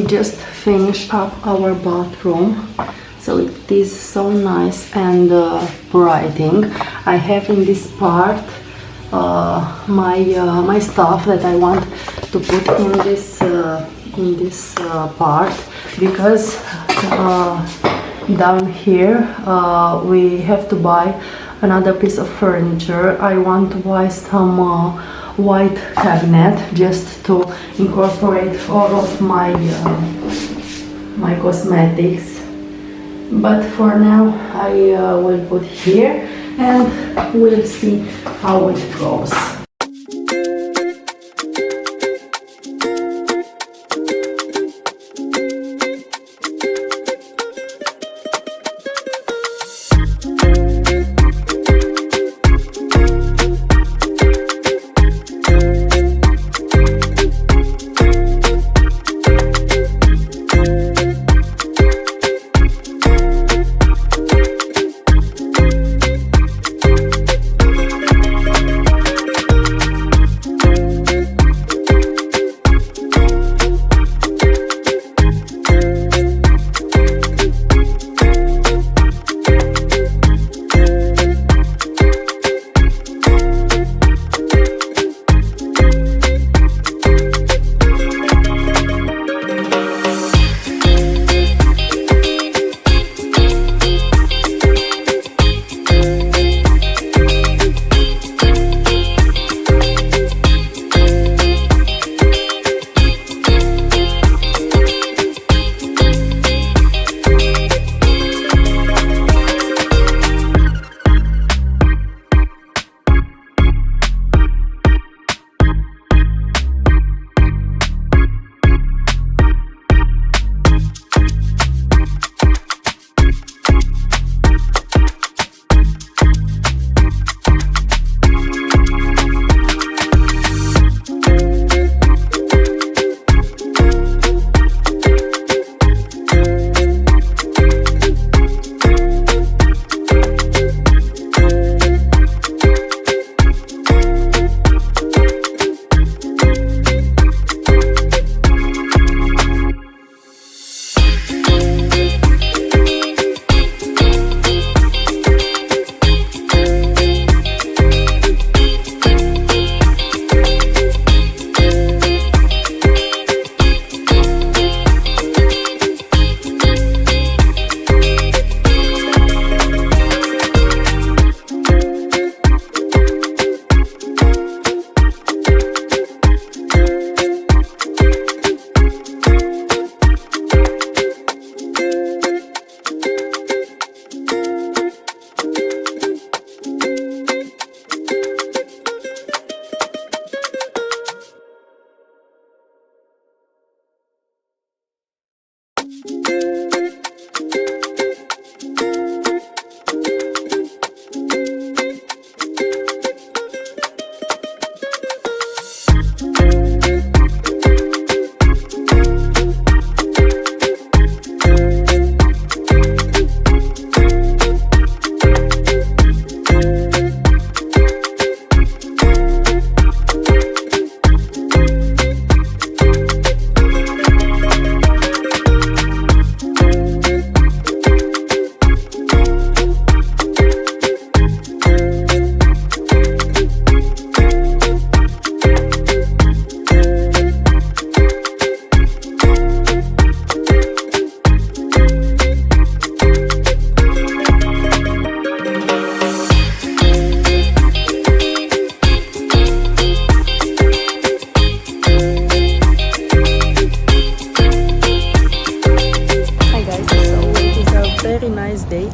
just finished up our bathroom, so it is so nice and brighting. I have in this part my stuff that I want to put in this part, because down here we have to buy another piece of furniture. I want to buy some white cabinet just to incorporate all of my cosmetics, but for now I will put here and we'll see how it goes.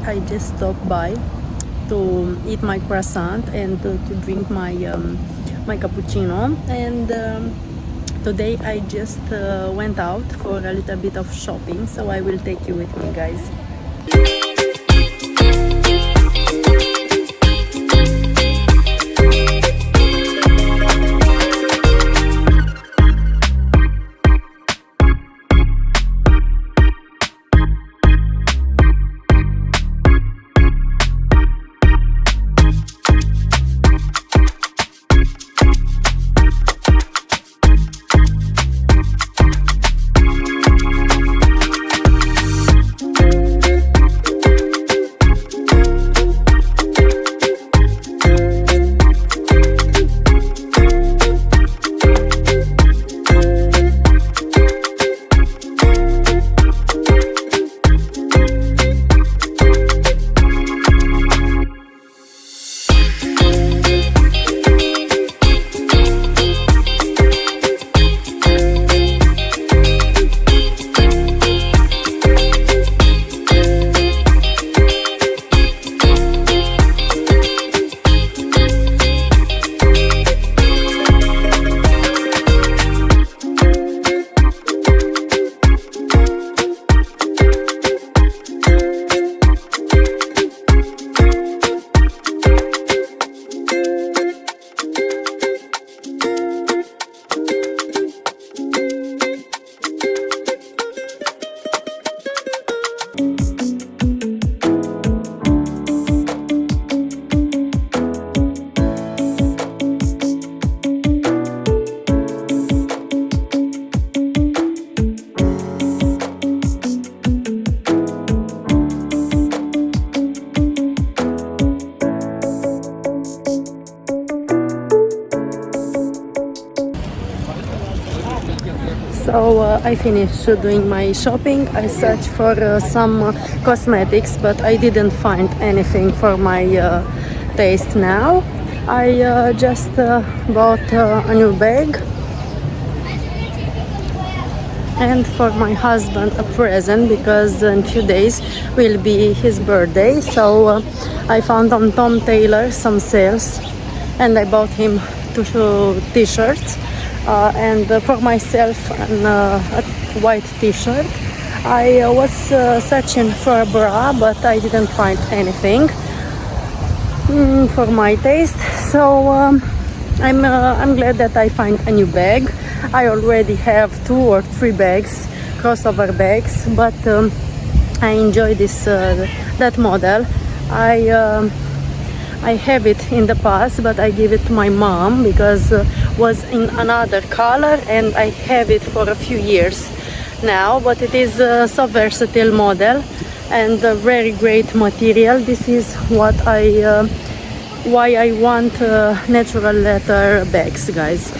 I just stopped by to eat my croissant and to drink my my cappuccino, and today I just went out for a little bit of shopping, so I will take you with me, guys. So I finished doing my shopping. I searched for some cosmetics, but I didn't find anything for my taste now. I just bought a new bag and for my husband a present because in a few days will be his birthday. So I found on Tom Taylor some sales and I bought him two t-shirts and for myself a white t-shirt. I was searching for a bra, but I didn't find anything for my taste. So I'm glad that I find a new bag. I already have 2 or 3 bags, crossover bags, but I enjoy this that model. I have it in the past, but I give it to my mom because was in another color, and I have it for a few years now. But it is so versatile model and a very great material. This is what why I want natural leather bags, guys.